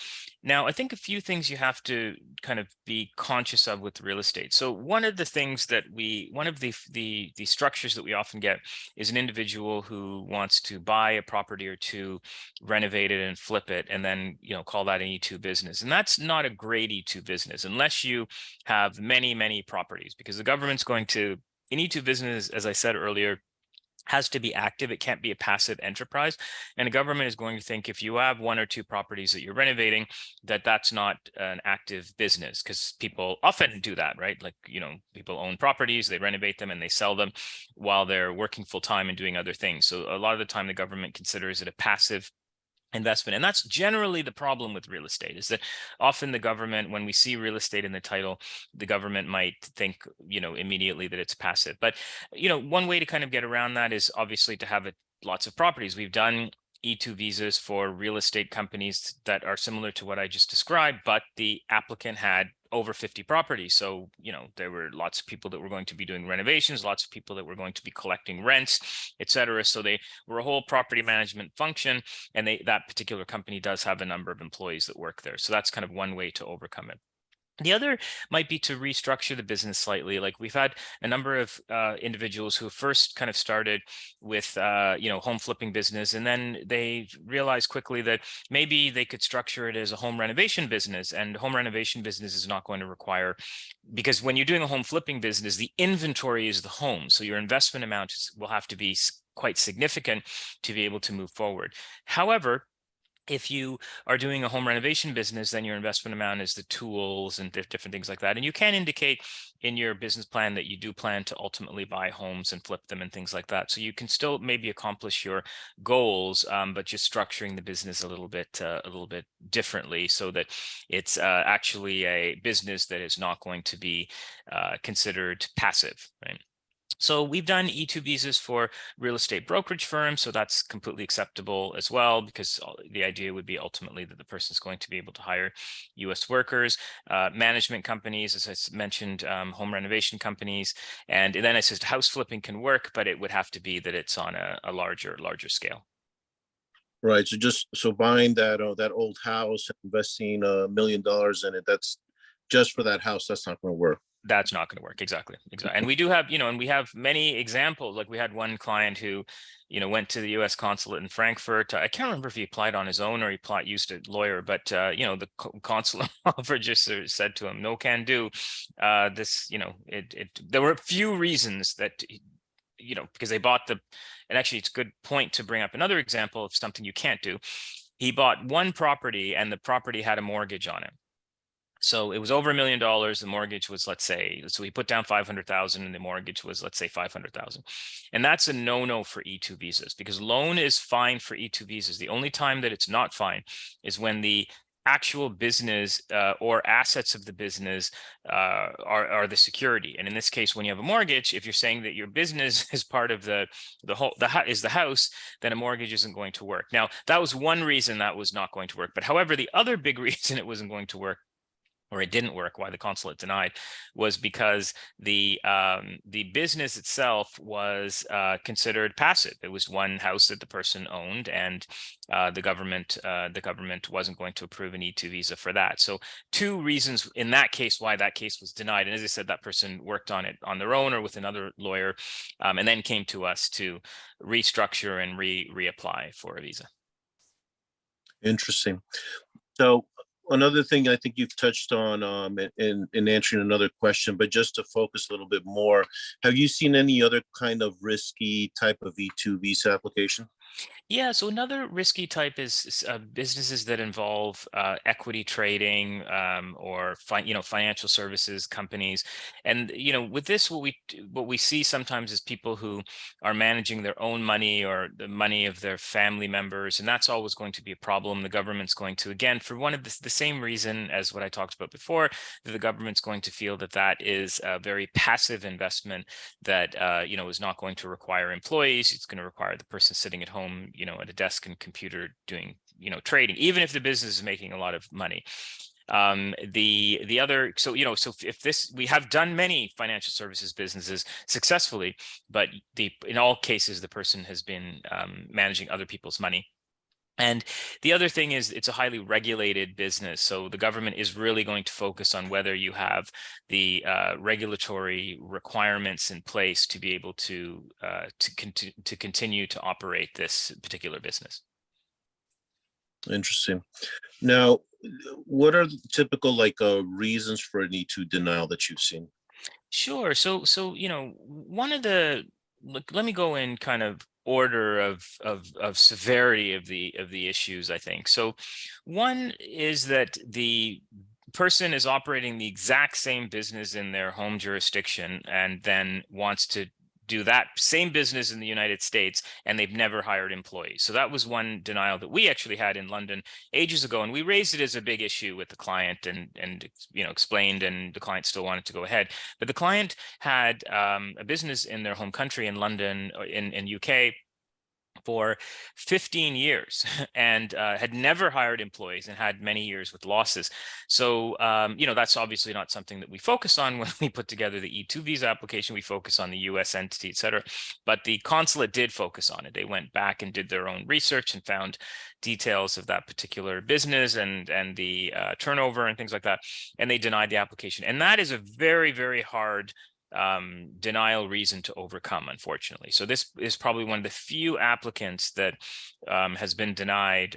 Now, I think a few things you have to kind of be conscious of with real estate. So one of the things that one of the structures that we often get is an individual who wants to buy a property or two, renovate it and flip it, and then, call that an E2 business. And that's not a great E2 business unless you have many properties, because the government's going to, an E2 business, as I said earlier, has to be active. It can't be a passive enterprise. And the government is going to think if you have one or two properties that you're renovating, that's not an active business, because people often do that, right? Like, people own properties, they renovate them and they sell them while they're working full time and doing other things. So a lot of the time the government considers it a passive investment. And that's generally the problem with real estate, is that often the government, when we see real estate in the title, the government might think, immediately that it's passive. But, one way to kind of get around that is obviously to have lots of properties. We've done E-2 visas for real estate companies that are similar to what I just described, but the applicant had over 50 properties. So, there were lots of people that were going to be doing renovations, lots of people that were going to be collecting rents, et cetera. So they were a whole property management function, and that particular company does have a number of employees that work there. So that's kind of one way to overcome it. The other might be to restructure the business slightly. Like, we've had a number of individuals who first kind of started with, home flipping business, and then they realized quickly that maybe they could structure it as a home renovation business. And home renovation business is not going to require, because when you're doing a home flipping business, the inventory is the home. So your investment amount will have to be quite significant to be able to move forward. However, if you are doing a home renovation business, then your investment amount is the tools and different things like that. And you can indicate in your business plan that you do plan to ultimately buy homes and flip them and things like that. So you can still maybe accomplish your goals, but just structuring the business a little bit differently, so that it's actually a business that is not going to be considered passive, right? So we've done E-2 visas for real estate brokerage firms, so that's completely acceptable as well, because the idea would be ultimately that the person's going to be able to hire U.S. workers, management companies, as I mentioned, home renovation companies, and then I said house flipping can work, but it would have to be that it's on a larger scale. Right. So buying that old house, investing $1 million in it, just for that house, that's not going to work. That's not going to work. Exactly. And we do have, and we have many examples. Like we had one client who, went to the US Consulate in Frankfurt. I can't remember if he applied on his own or he used a lawyer, but the consulate officer just said to him, "No can do." There were a few reasons that, because they bought and actually it's a good point to bring up another example of something you can't do. He bought one property and the property had a mortgage on it. So it was over $1 million. The mortgage was, let's say, so he put down 500,000 and the mortgage was, let's say, 500,000. And that's a no-no for E-2 visas, because loan is fine for E-2 visas. The only time that it's not fine is when the actual business or assets of the business are the security. And in this case, when you have a mortgage, if you're saying that your business is part of the house, then a mortgage isn't going to work. Now, that was one reason that was not going to work. But however, the other big reason it wasn't going to work, or it didn't work, why the consulate denied, was because the business itself was considered passive. It was one house that the person owned, and the government wasn't going to approve an E-2 visa for that. So two reasons in that case why that case was denied. And as I said, that person worked on it on their own or with another lawyer, and then came to us to restructure and reapply for a visa. Interesting. So another thing I think you've touched on in answering another question, but just to focus a little bit more, have you seen any other kind of risky type of E-2 visa application? Yeah, so another risky type is businesses that involve equity trading or financial services companies. And with this, what we see sometimes is people who are managing their own money or the money of their family members, and that's always going to be a problem. The government's going to, again, for one of the same reason as what I talked about before, that the government's going to feel that that is a very passive investment that is not going to require employees. It's going to require the person sitting at home, at a desk and computer doing, trading, even if the business is making a lot of money. The other, so if this, we have done many financial services businesses successfully, but in all cases, the person has been managing other people's money. And the other thing is it's a highly regulated business. So the government is really going to focus on whether you have the regulatory requirements in place to be able to continue to operate this particular business. Interesting. Now, what are the typical reasons for an E-2 denial that you've seen? Sure. So one of the, let me go in kind of order of severity of the issues, I think. So one is that the person is operating the exact same business in their home jurisdiction and then wants to do that same business in the United States, and they've never hired employees. So that was one denial that we actually had in London ages ago, and we raised it as a big issue with the client and explained, and the client still wanted to go ahead. But the client had a business in their home country in London, in UK, for 15 years and had never hired employees and had many years with losses. So, that's obviously not something that we focus on when we put together the E-2 visa application. We focus on the US entity, et cetera. But the consulate did focus on it. They went back and did their own research and found details of that particular business and the turnover and things like that. And they denied the application. And that is a very, very hard denial reason to overcome, unfortunately. So this is probably one of the few applicants that has been denied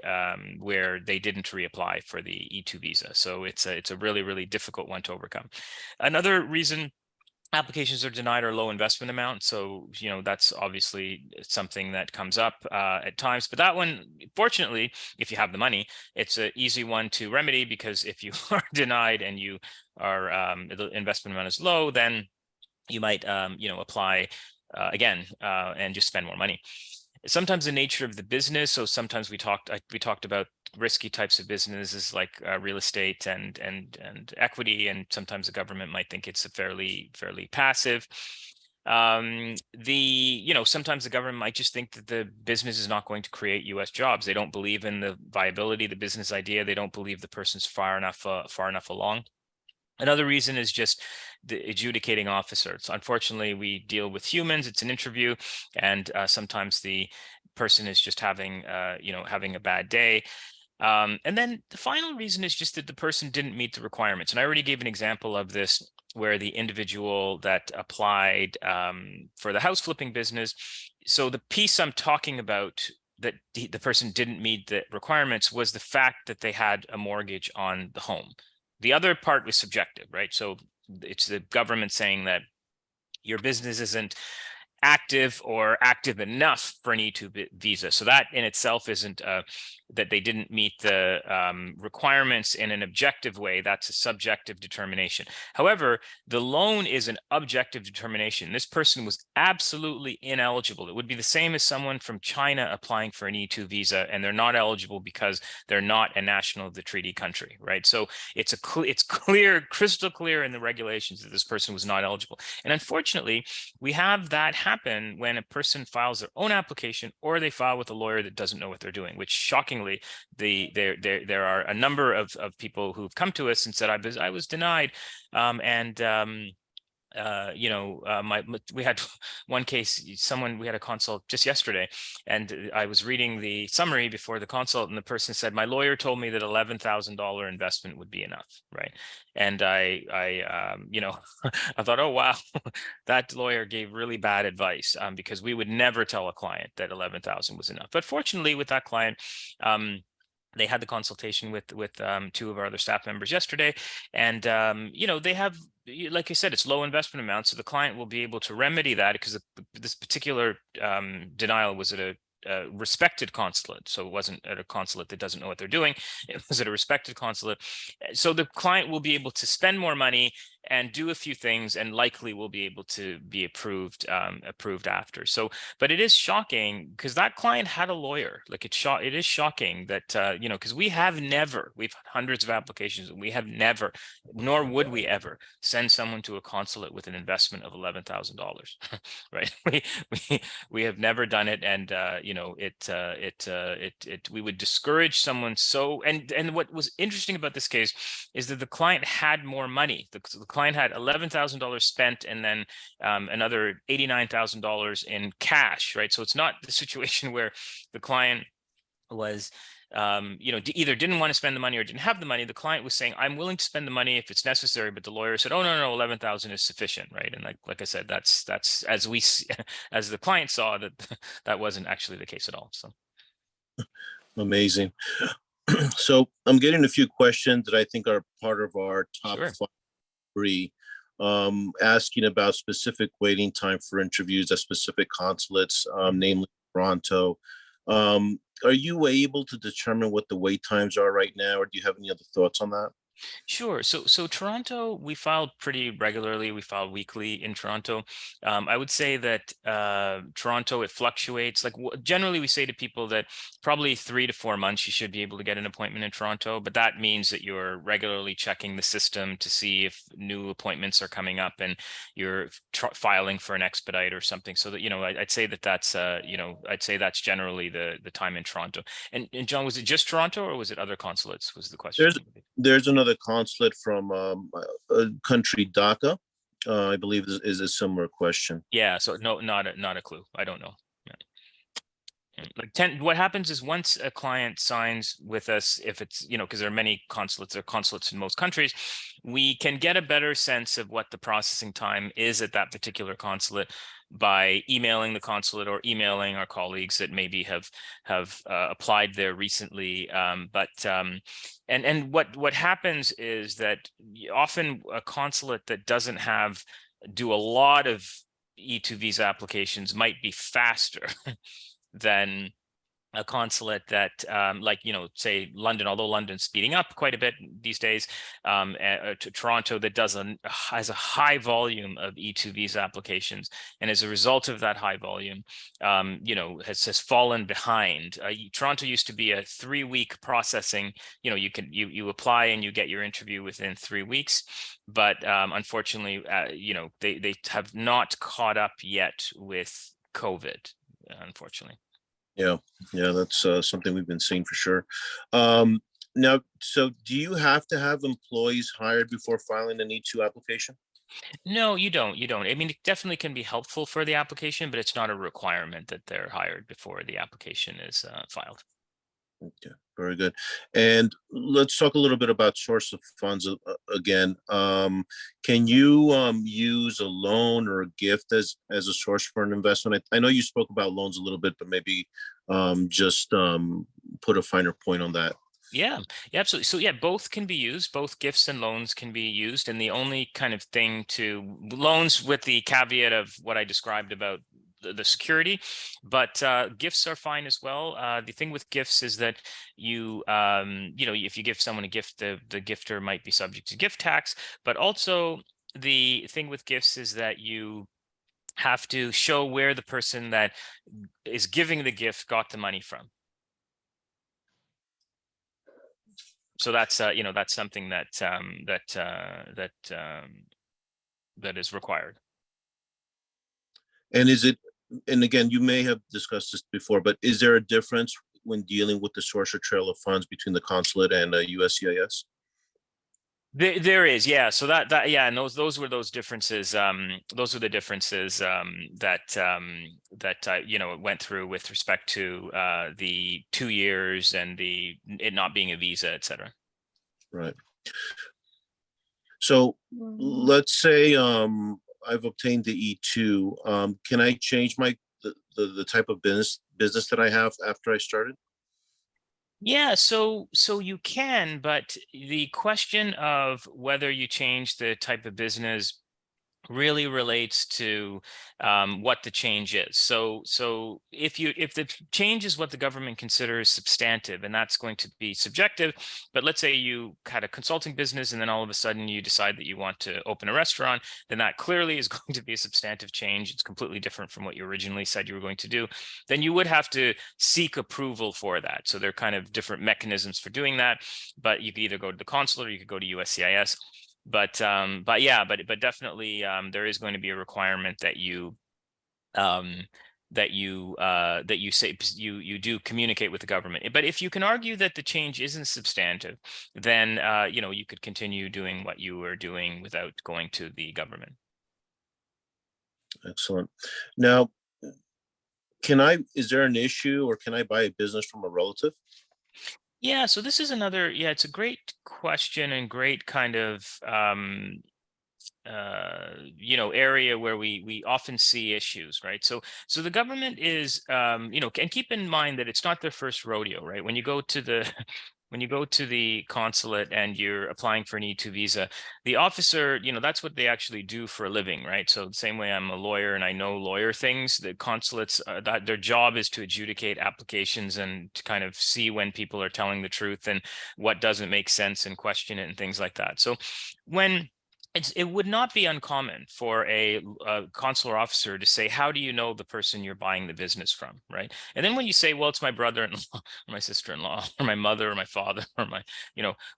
where they didn't reapply for the E-2 visa. So it's a really, really difficult one to overcome. Another reason applications are denied are low investment amount. So, that's obviously something that comes up at times. But that one, fortunately, if you have the money, it's an easy one to remedy, because if you are denied and you are the investment amount is low, then you might, apply again and just spend more money. Sometimes the nature of the business. So sometimes we talked about risky types of businesses like real estate and equity, and sometimes the government might think it's a fairly passive. Sometimes the government might just think that the business is not going to create U.S. jobs. They don't believe in the viability of the business idea. They don't believe the person's far enough along. Another reason is just the adjudicating officer. So unfortunately, we deal with humans. It's an interview, and sometimes the person is just having a bad day. And then the final reason is just that the person didn't meet the requirements. And I already gave an example of this where the individual that applied for the house flipping business. So the piece I'm talking about that the person didn't meet the requirements was the fact that they had a mortgage on the home. The other part was subjective, right? So it's the government saying that your business isn't active or active enough for an E-2 visa. So that in itself isn't that they didn't meet the requirements in an objective way. That's a subjective determination. However, the loan is an objective determination. This person was absolutely ineligible. It would be the same as someone from China applying for an E-2 visa, and they're not eligible because they're not a national of the treaty country, right? So it's clear, crystal clear in the regulations that this person was not eligible. And unfortunately, we have that happen when a person files their own application or they file with a lawyer that doesn't know what they're doing, which shockingly, there are a number of people who've come to us and said, I was denied. We had one case, we had a consult just yesterday, and I was reading the summary before the consult, and the person said, my lawyer told me that $11,000 investment would be enough, right? And I I thought, oh wow, that lawyer gave really bad advice, because we would never tell a client that 11,000 was enough. But fortunately, with that client, they had the consultation with two of our other staff members yesterday, and they have, like I said, it's low investment amounts, so the client will be able to remedy that, because this particular denial was at a respected consulate. So it wasn't at a consulate that doesn't know what they're doing. It was at a respected consulate. So the client will be able to spend more money and do a few things, and likely will be able to be approved after. So, but it is shocking because that client had a lawyer. Like it is shocking that because we've had hundreds of applications, and we have never, nor would we ever, send someone to a consulate with an investment of $11,000, right? We have never done it, and we would discourage someone. So, and what was interesting about this case is that the client had more money. The client had $11,000 spent, and then another $89,000 in cash, right? So it's not the situation where the client was either didn't want to spend the money or didn't have the money. The client was saying, I'm willing to spend the money if it's necessary, but the lawyer said, oh no, 11,000 is sufficient, right? And like I said, that's as we as the client saw, that wasn't actually the case at all. So Amazing. So I'm getting a few questions that I think are part of our top sure. 3, asking about specific waiting time for interviews at specific consulates, namely Toronto. Are you able to determine what the wait times are right now, or do you have any other thoughts on that? Sure. So Toronto, we filed pretty regularly. We filed weekly in Toronto. I would say that Toronto, it fluctuates. Like generally, we say to people that probably 3 to 4 months you should be able to get an appointment in Toronto. But that means that you're regularly checking the system to see if new appointments are coming up, and you're filing for an expedite or something. So that I'd say that's I'd say that's generally the time in Toronto. And John, was it just Toronto, or was it other consulates? Was the question? There's another consulate from a country, Dhaka, I believe is a similar question. Yeah, so no, not a clue. I don't know. Like what happens is once a client signs with us, if it's, because there are many consulates, there are consulates in most countries, we can get a better sense of what the processing time is at that particular consulate by emailing the consulate or emailing our colleagues that maybe have applied there recently. And what happens is that often a consulate that doesn't do a lot of E-2 visa applications might be faster than a consulate that say London, although London's speeding up quite a bit these days, to Toronto, that has a high volume of E-2 visa applications, and as a result of that high volume, has fallen behind. Toronto used to be a 3-week processing. You apply and you get your interview within 3 weeks, but unfortunately, they have not caught up yet with COVID, unfortunately. Yeah, that's something we've been seeing for sure. Now, so do you have to have employees hired before filing an E-2 application? No, you don't. I mean, it definitely can be helpful for the application, but it's not a requirement that they're hired before the application is filed. Okay, very good. And let's talk a little bit about source of funds again. Can you use a loan or a gift as a source for an investment? I know you spoke about loans a little bit, but maybe just put a finer point on that. Yeah, yeah, absolutely. So yeah, both can be used. Both gifts and loans can be used. And the only kind of thing to loans with the caveat of what I described about the security, but gifts are fine as well. The thing with gifts is that if you give someone a gift, the gifter might be subject to gift tax. But also the thing with gifts is that you have to show where the person that is giving the gift got the money from. So that's that's something that is required. And is it, and again, you may have discussed this before, but is there a difference when dealing with the source or trail of funds between the consulate and USCIS? There is, yeah. So yeah, and those were those differences. Those were the differences that went through with respect to the 2 years and it not being a visa, et cetera. Right. So let's say I've obtained the E-2. Can I change the type of business that I have after I started? Yeah, so you can, but the question of whether you change the type of business really relates to what the change is. So if the change is what the government considers substantive, and that's going to be subjective, but let's say you had a consulting business and then all of a sudden you decide that you want to open a restaurant, then that clearly is going to be a substantive change. It's completely different from what you originally said you were going to do. Then you would have to seek approval for that. So there are kind of different mechanisms for doing that, but you could either go to the consulate or you could go to USCIS. But definitely there is going to be a requirement that you say you do communicate with the government. But if you can argue that the change isn't substantive, then you could continue doing what you were doing without going to the government. Excellent. Now, is there an issue, or can I buy a business from a relative? Yeah, so this is it's a great question and great kind of area where we often see issues, right? So the government is and keep in mind that it's not their first rodeo, right? When you go to the when you go to the consulate and you're applying for an E-2 visa, the officer, that's what they actually do for a living, right? So the same way I'm a lawyer and I know lawyer things, the consulates, that their job is to adjudicate applications and to kind of see when people are telling the truth and what doesn't make sense and question it and things like that. So when it would not be uncommon for a consular officer to say, how do you know the person you're buying the business from, right? And then when you say, well, it's my brother-in-law or my sister-in-law or my mother or my father or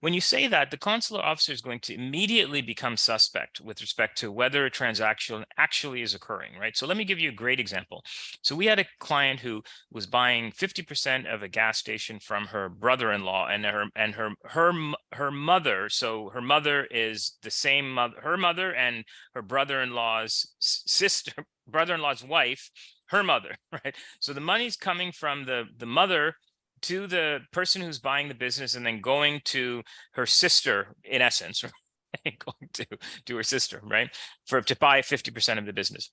when you say that, the consular officer is going to immediately become suspect with respect to whether a transaction actually is occurring, right? So let me give you a great example. So we had a client who was buying 50% of a gas station from her brother-in-law and her mother. So her mother is the same mother, her mother and her brother-in-law's sister, brother-in-law's wife, her mother, right? So the money's coming from the mother to the person who's buying the business and then going to her sister, in essence, right? Going to her sister, right? To buy 50% of the business.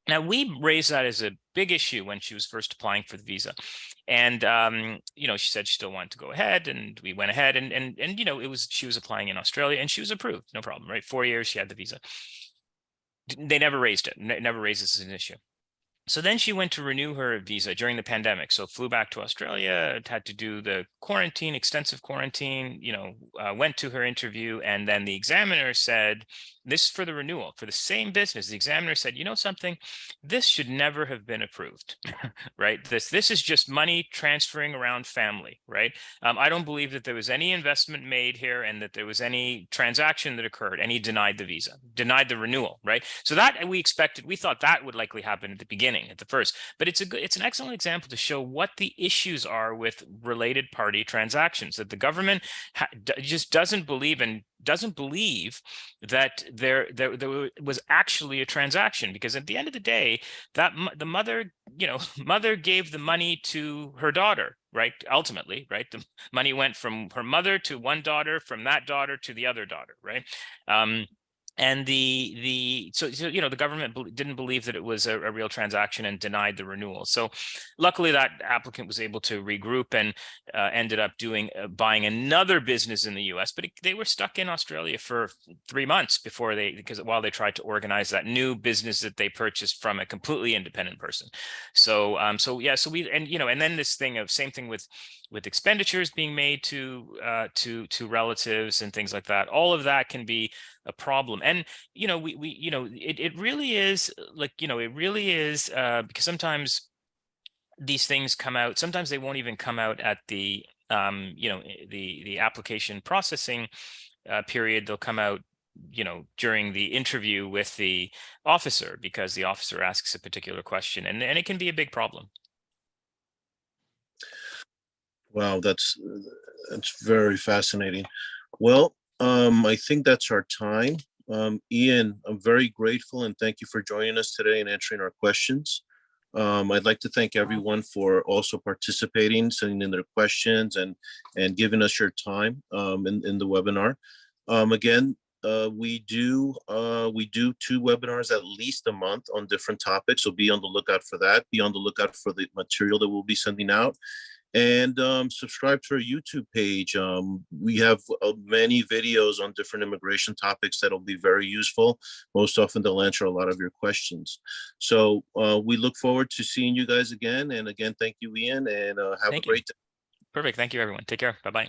Now, we raised that as a big issue when she was first applying for the visa. And, she said she still wanted to go ahead, and we went ahead and she was applying in Australia and she was approved, no problem, right? 4 years, she had the visa. They never raised it, never raised this as an issue. So then she went to renew her visa during the pandemic. So flew back to Australia, had to do the quarantine, extensive quarantine, went to her interview. And then the examiner said, this is for the renewal for the same business. The examiner said, you know something, this should never have been approved, right? This is just money transferring around family, right? I don't believe that there was any investment made here and that there was any transaction that occurred, and he denied the visa, denied the renewal, right? So that we thought that would likely happen at the beginning. beginning, at the first. But it's an excellent example to show what the issues are with related party transactions, that the government just doesn't believe that there was actually a transaction, because at the end of the day, that the mother, mother gave the money to her daughter, right? Ultimately, right? The money went from her mother to one daughter, from that daughter to the other daughter, right? And so the government didn't believe that it was a real transaction and denied the renewal. So luckily that applicant was able to regroup and ended up buying another business in the US, but they were stuck in Australia for 3 months while they tried to organize that new business that they purchased from a completely independent person. So and then this thing of same thing with expenditures being made to relatives and things like that. All of that can be a problem. And it really is because sometimes these things come out, sometimes they won't even come out at the the application processing period. They'll come out during the interview with the officer, because the officer asks a particular question, and it can be a big problem. Wow, that's very fascinating. Well, I think that's our time. Ian, I'm very grateful and thank you for joining us today and answering our questions. I'd like to thank everyone for also participating, sending in their questions, and giving us your time in the webinar. Again, we do 2 webinars at least a month on different topics, so be on the lookout for that. Be on the lookout for the material that we'll be sending out. And subscribe to our YouTube page. We have many videos on different immigration topics that'll be very useful. Most often they'll answer a lot of your questions. So we look forward to seeing you guys again. And again, thank you, Ian, and have a great day. Perfect. Thank you, everyone. Take care. Bye-bye.